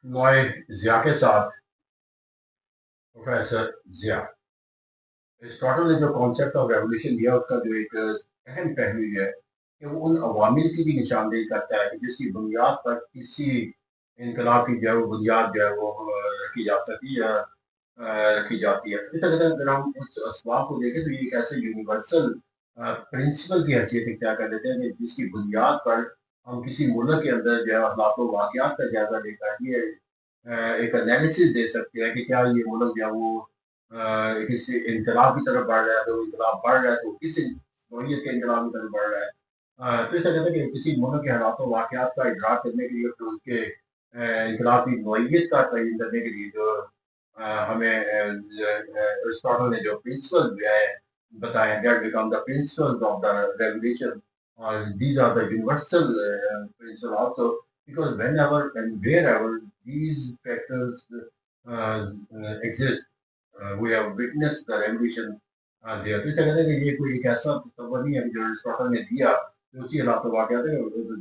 नॉय ज़िया के साथ professor Zia. Aristotle ने जो कॉन्सेप्ट ऑफ रेवोल्यूशन दिया उसका जो एक अहम पहलू ये है कि वो उन अवामिल की भी निशानदेही करता है कि जिसकी बुनियाद पर किसी इनकलाब की जो है वो बुनियाद जो है वो रखी जा सकती है या रखी जाती है। इस तरह अगर हम उस असबाब को देखें तो ये एक ऐसे यूनिवर्सल प्रिंसिपल की हैसियत इख्तियार कर लेते हैं कि जिसकी बुनियाद पर हम किसी मुल्क के अंदर जो है हालात वाक़यात का जायजा लेकर ये एक एनालिसिस दे सकते हैं कि क्या ये मुल्क जो है वो किसी इनकलाब की तरफ बढ़ रहा है, तो इनकलाब बढ़ रहा है तो किस नौइयत के इनकलाब की तरफ बढ़ रहा है। तो ऐसा कहते हैं कि किसी मुल्क के हालात वाक़यात का इदराक करने के लिए तो उसके इनकलाब की नौइयत का तयन करने के लिए जो हमें एरिस्टोटल ने जो प्रिंसिपल जो है बताए that become the principles of the revolution और these are the universal principle also because whenever and wherever these factors exist, we have witnessed the revolution there. तो इसे कहते हैं कि ये कोई एक ऐसा तस्वर नहीं है कि जो एरिस्टोटल ने दिया तो उसी हालात वाक़यात है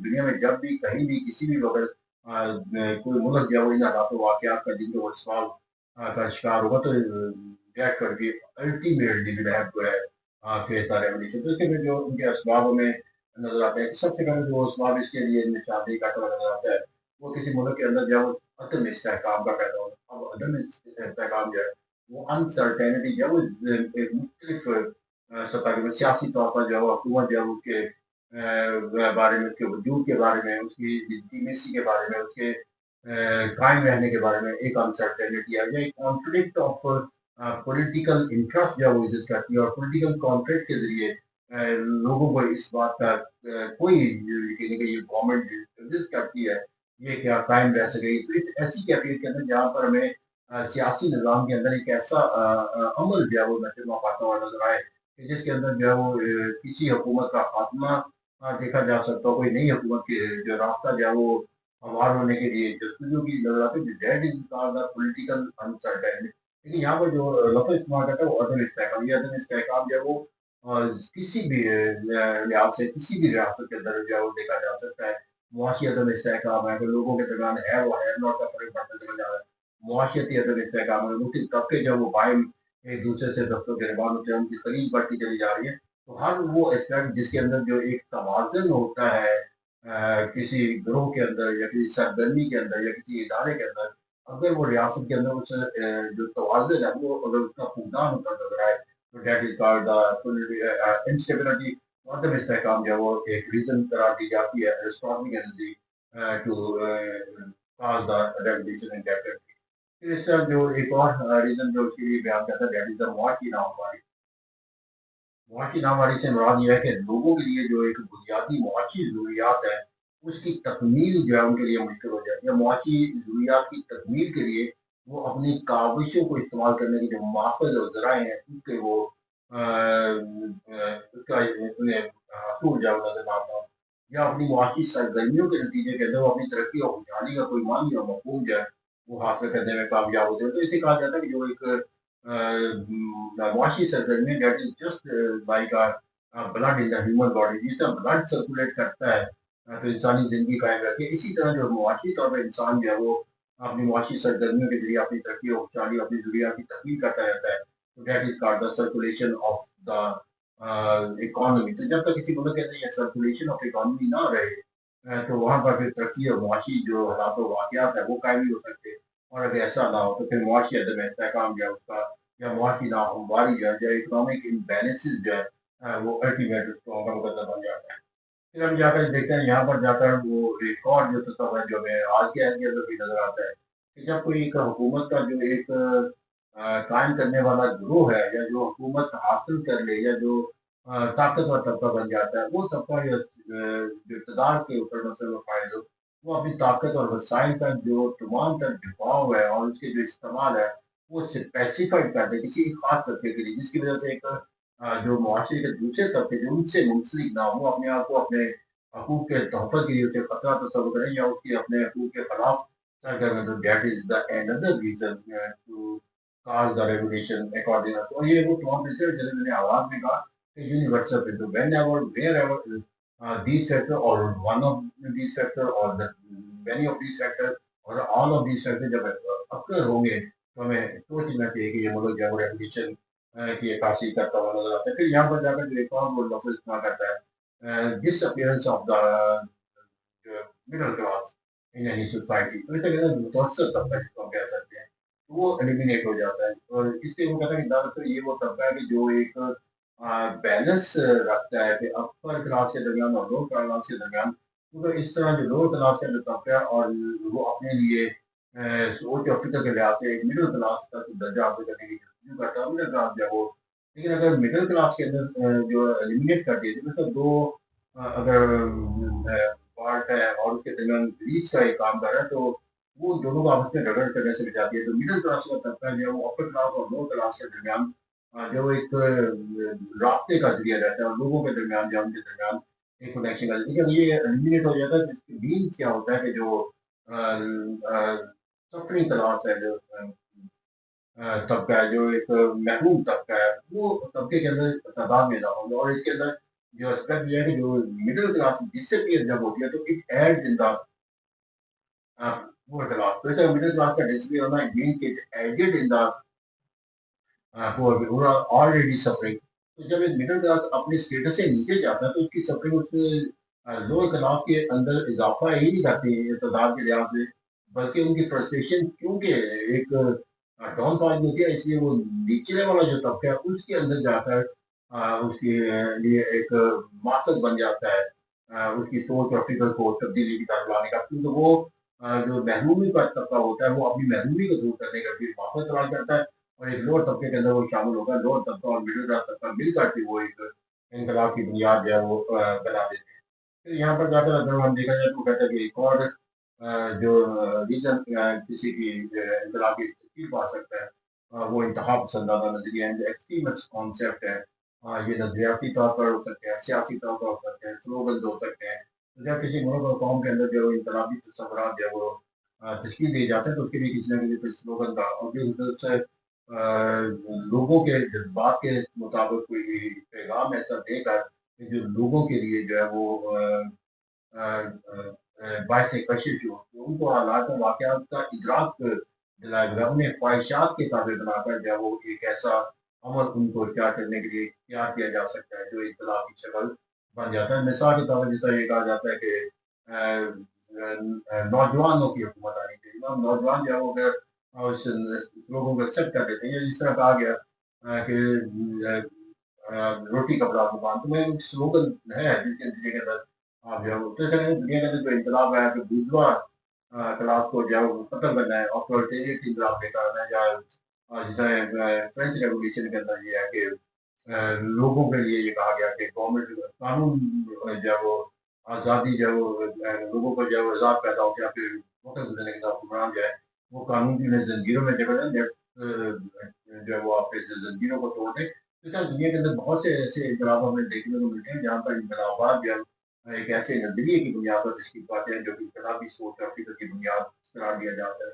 दुनिया में जब भी कहीं भी किसी भी वक्त कोई मुल्क जो है वो इन हालात वाक़यात का जिनको असबाब का शिकार होगा तो दैट कर be ultimately will have to face the revolution. तो इसके में जो उनके असबाब हमें नज़र आते हैं कि सबसे पहले जो असबाब इसके लिए निशानदेही करता हुआ नज़र आता है वो किसी मुल्क के अंदर जो है वो अदम इस्तेहकाम का पैदा होना। अब अदम इस्तेहकाम जो है वो अनसर्टेनिटी जो है वो एक मुख्तलिफ सतह के सियासी तौर पर जो है वो हुकूमत जो है उसके बारे में उसके वजूद के बारे में उसकी लिजिटिमेसी के बारे में उसके कायम रहने के बारे में एक अनसर्टेनिटी है या एक कॉन्फ्लिक्ट ऑफ पॉलिटिकल इंटरेस्ट जो है वो एग्जिस्ट करती है और पॉलिटिकल कॉन्फ्लिक्ट के जरिए लोगों को इस बात का कोई यकीन नहीं कि ये गवर्नमेंट एग्जिस्ट करती है ये क्या कायम रह सकेगी। तो इस ऐसी कैफियत के अंदर जहाँ पर हमें सियासी निज़ाम के अंदर एक ऐसा अमल जो है वो नज़र पाता हुआ नजर आए कि जिसके अंदर जो है वो किसी हुकूमत का खात्मा देखा जा सकता हो, कोई नई हुकूमत के जो रास्ता जो है वो हमवार होने के लिए जस्तजू की नजर आती है that is called the political uncertainty. लेकिन यहाँ पर जो लफ्ज़ इस्तेमाल करता है वो अदम इस्तेहकाम। ये अदम इस्तेहकाम जो है वो किसी भी लिहाज से किसी भी रियासत के अंदर जो है वो देखा जा सकता है। मुआशी अदम इस्तेहकाम है, तो लोगों के दरमियान है वो है नॉट का फ़र्क पड़ता चला जा रहा है। मुआशरती अदम इस्तेहकाम है, मुख्तलिफ तबके जो है वो बाहम एक दूसरे से दस्तों गिरबान होते हैं, उनकी करीब बढ़ती चली जा रही है। तो हर वो एस्पेक्ट जिसके अंदर जो एक तवाज़ुन होता है किसी ग्रोह के अंदर या किसी सरगर्मी के अंदर या किसी इदारे के अंदर, अगर वो रियासत के अंदर उस जो तवाज़ुन है वो अगर उसका फुकदान होता नज़र आए तो that is called the instability. अदम इस्तेहकाम जो है वो एक रीज़न करार दी जाती है एरिस्टोटल के नज़दीक to cause the revolution in that country. फिर इसका जो एक और रीज़न जो उसके लिए बयान करता है दैट इज़ द मुआशी नाहमवारी। मुआशी नाहमवारी से मुराद ये है कि लोगों के लिए जो एक बुनियादी मुआशी ज़रूरियात है, उसकी तकमील जो है उनके लिए मुश्किल हो जाती है। मुआशी ज़रूरियात की तकमील के लिए वो अपनी काविशों को इस्तेमाल करने के जो माखज़ और ज़राए हैं, उसके वो उसका उन्हें हासिल जो है वो नज़र ना आता हो या अपनी मुआशी सरगर्मियों के नतीजे के अंदर वो अपनी तरक्की और खुशहाली का कोई मानी और मफ़हूम जो है, वो हासिल करने में कामयाब होते हैं। तो इसे कहा जाता है कि जो एक मुआशी सरगर्मी that is just like blood in the human body. जिस तरह ब्लड सर्कुलेट करता है तो इंसानी ज़िंदगी कायम रहती है। इसी तरह जो मुआशी तौर पे इंसान जो है वो अपनी मुआशी सरगर्मियों के ज़रिए अपनी तरक्की और खुशहाली अपनी ज़रूरियात की तकमील करता रहता है। तो that is called the circulation of the economy. तो जब तक किसी मुल्क के अंदर ये सर्कुलेशन ऑफ इकोनॉमी ना रहे तो वहाँ पर फिर तरक्की और मुआशी जो हालात वाक़यात है वो कायम नहीं हो सकते। और अगर ऐसा ना हो तो फिर मुआशी अदम इस्तेहकाम जो है उसका या मुआशी नाहमवारी जो है या इकोनॉमिक इम्बैलेंसेस जो है वो अल्टीमेट उसको का मुकद्दर बन जाता है। फिर हम जाकर देखते हैं यहाँ पर जाकर वो एक और जो तस्वर है जो हमें आज के अंदर भी नज़र आता है कि जब कोई एक हुकूमत का जो एक कायम करने वाला गिरोह है या जो हुकूमत हासिल कर ले या जो ताकतवर तबका बन जाता है वो तबका जो इक़्तिदार के ऊपर मसलन फ़ाइज़ हो वो अपनी ताकत और वसाइल का जो तमाम तर झुकाव है और उसके जो इस्तेमाल है वो स्पेसिफाइड कर दे किसी खास तबके के लिए जिसकी वजह से एक जो मुआशरे के दूसरे तबके जो उनसे मुंसलिक ना हो वो अपने आप को अपने हकूक़ के तहफ़्फ़ुज़ के लिए उसे ख़तरा तस्वुर करें या उसके अपने हकूक़ के खिलाफ सरगर्म तो that is the another reason to cause the revolution according us. और ये वो तमाम रिसर्च जैसे मैंने आगाज़ में कहा कि universal principle whenever wherever these factors or one of these factors or the many of these factors اور آل آف دیس فیکٹر جب اکثر ہوں گے تو ہمیں سوچنا چاہیے کہ یہ ملک جو ہے وہ ریولیوشن کی عکاسی کرتا ہوا نظر آتا ہے. پھر یہاں پر جا کر جو ایک اور وہ لفظ استعمال کرتا ہے disappearance of the middle class in any society. تو اسے کہتے ہیں متوسط طبقہ جس کو ہم کہہ سکتے ہیں وہ ایلیمینیٹ ہو جاتا ہے. اور اس سے وہ کہتا ہے کہ دراصل یہ وہ طبقہ ہے کہ جو ایک بیلنس رکھتا ہے کہ اپر کلاس کے درمیان اور لوور کلاس کے درمیان. کیونکہ اس طرح جو لوور کلاس کا جو طبقہ ہے اور وہ اپنے لیے سوچ اور فکر کے لحاظ سے ایک مڈل کلاس کا درجہ حاصل کرنے کی کوشش کرتا ہے مڈل کلاس جو ہے وہ. لیکن اگر مڈل کلاس کے اندر جو ایلیمینیٹ کر دیے تو دو اگر پارٹ ہے اور اس کے درمیان ریچ کا ایک کام کر رہا ہے تو وہ دونوں کو آپس میں رگڑ کرنے سے بچاتی ہے. تو مڈل کلاس کا طبقہ جو ہے وہ اپر کلاس اور لوور کلاس کے درمیان جو ایک رابطے کا ذریعہ رہتا ہے اور لوگوں کے درمیان جو ان کے درمیان ایک کنیکشن کا ذریعہ. یہ ایلیمینیٹ ہو جاتا ہے. مینس کیا ہوتا ہے کہ جو سفرنگ کلاس ہے جو طبقہ ہے جو ایک محروم طبقہ ہے وہ طبقے کے اندر تعداد میں اضافہ ہوگا. اور اس کے اندر جو اسپیکٹ یہ ہے کہ جو مڈل کلاس ڈسپیئر جب ہوتی ہے تو it add in the poor class. تو مڈل کلاس کا ڈسپیئر ہونا اٹ مینس کہ it added in the poor people are already suffering. تو جب ایک مڈل کلاس اپنے اسٹیٹس سے نیچے جاتا ہے تو اس کی سفرنگ اس لوور کلاس کے اندر اضافہ ہی نہیں کرتی تعداد کے لحاظ سے بلکہ ان کی فرسٹریشن کیونکہ ایک ڈاؤن فال ہوتی ہے اس لیے وہ نیچے والا جو طبقہ ہے اس کے اندر جا کر اس کے لیے ایک مقصد بن جاتا ہے اس کی سوچ اور فکر کو تبدیلی کی طرف لانے کا. کیونکہ وہ جو محرومی کا طبقہ ہوتا ہے وہ اپنی محرومی کو دور کرنے کا پھر مقصد تلاش کرتا ہے اور ایک لوور طبقے کے اندر وہ شامل ہوگا. لوور طبقہ اور مڈل کلاس طبقہ مل کر کے وہ ایک انقلاب کی بنیاد جو ہے وہ بنا دیتے ہیں. پھر یہاں پر جا کر اگر ہم دیکھا جائے تو کہتا ہے کہ ایک اور جو ریزن کسی کی انقلاب کی تشکیل پا سکتا ہے وہ انتہا پسندانہ نظریہ ہے جو ایکسٹریمسٹ کانسیپٹ ہے. یہ نظریاتی طور پر ہو سکتے ہیں سیاسی طور پر ہو سکتے ہیں سلوگنز ہو سکتے ہیں. جب کسی ملک اور قوم کے اندر جو انقلابی تصورات جو وہ تشکیل دیے جاتے ہیں تو اس کے لیے کسی نہ کسی سلوگن کا اور جو لوگوں کے جذبات کے مطابق کوئی پیغام ایسا دے کر جو لوگوں کے لیے جو ہے وہ باعث کشش ہو ان کو حالات اور واقعات کا ادراک دلائے بغیر انہیں خواہشات کے تابع بنا کر جو ہے وہ ایک ایسا عمل ان کو اختیار کرنے کے لیے اختیار کیا جا سکتا ہے جو انقلاب کی شکل بن جاتا ہے. مثال کے طور پر جیسا یہ کہا جاتا ہے کہ نوجوانوں کی حکومت آنی چاہیے. نوجوان جو ہے وہ اس لوگوں کو ایکسپٹ کر دیتے ہیں. جس طرح کہا گیا کہ روٹی کپڑا دکان تو میں سلوگن ہے جس کے نتیجے کے اندر آپ جو ہے دنیا کے اندر جو انقلاب ہے کہ بوجھوا کلاس کو جو ہے وہ ختم کرنا ہے آتھورٹیریٹ انقلاب لے کر آنا ہے. یا جیسے فرینچ ریولیوشن کے اندر یہ ہے کہ لوگوں کے لیے یہ کہا گیا کہ گورنمنٹ قانون جو ہے وہ آزادی جو ہے وہ لوگوں کو جو ہے وہ آزاد پیدا ہو کے آپ کے وقت گزرنے کے ساتھ حکمران جو ہے وہ قانون کی زنجیروں میں جگہ جو ہے وہ آپ کے زنجیروں کو توڑ دیں. دنیا کے اندر بہت سے ایسے انقلاب ہمیں دیکھنے کو ملتے ہیں جہاں پر انقلابات جو ہے ایک ایسے نظریے کی بنیاد پر تشکیل پاتے ہیں جو کہ انقلابی سوچ اور فکر کی بنیاد قرار دیا جاتا ہے.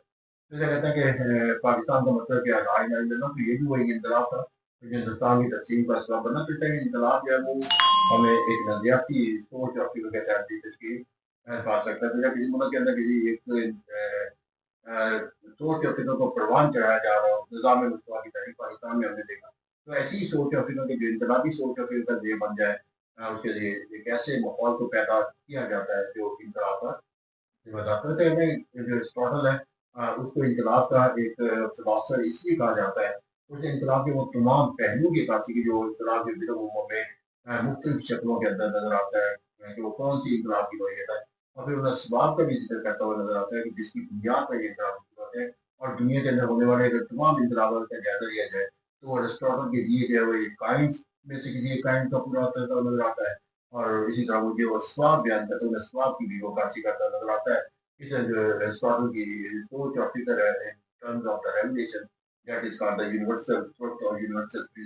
جیسے کہتا ہے کہ پاکستان کا مطلب کیا رائے نہ لینا تو یہ بھی وہی انقلاب تھا جو ہندوستان کی تقسیم کا اسباب بنا. تو انقلاب جو ہے وہ ہمیں ایک نظریاتی سوچ اور فکر کے تحت تشکیل پا سکتا ہے. تو جب کسی ملک کے اندر کسی ایک سوچ اور فکر کو پروان چڑھایا جا رہا ہو نظام مصطفیٰ کی تحریک پاکستان میں ہم نے دیکھا تو ایسی سوچ اور فکر کی جو انقلابی سوچ اور فکر کا ذریعہ بن جائے اس کے لیے ایک ایسے ماحول کو پیدا کیا جاتا ہے جو انقلاب کا ذمہ دار. تو جو اسٹاٹل ہے اس کو انقلاب کا ایک فلاسفر اس لیے کہا جاتا ہے اس انقلاب کے وہ تمام پہلوؤں کی عکاسی کی جو انقلاب کے بدعوں میں مختلف شکلوں کے اندر نظر آتا ہے کہ وہ کون سی انقلاب کی نوعیت ہے اور پھر ان اسباب کا بھی ذکر کرتا ہوا نظر آتا ہے کہ جس کی بنیاد پر یہ انقلاب ہوتے ہیں. اور دنیا کے اندر ہونے والے اگر تمام انقلابات کا جائزہ لیا جائے تو ارسطاٹل کے لیے جو ہے وہ ایک کائنس میں سے کسی ایک کائنس کا پورا ہوتا نظر آتا ہے. اور اسی طرح وہ جو اسباب بیان کرتا ہے ان اسباب کی بھی وہ عکاسی کرتا نظر آتا ہے. اس جو ارسطاٹل کی سوچ اور فکر ہے in terms of the revelation that is called the universal truth or universal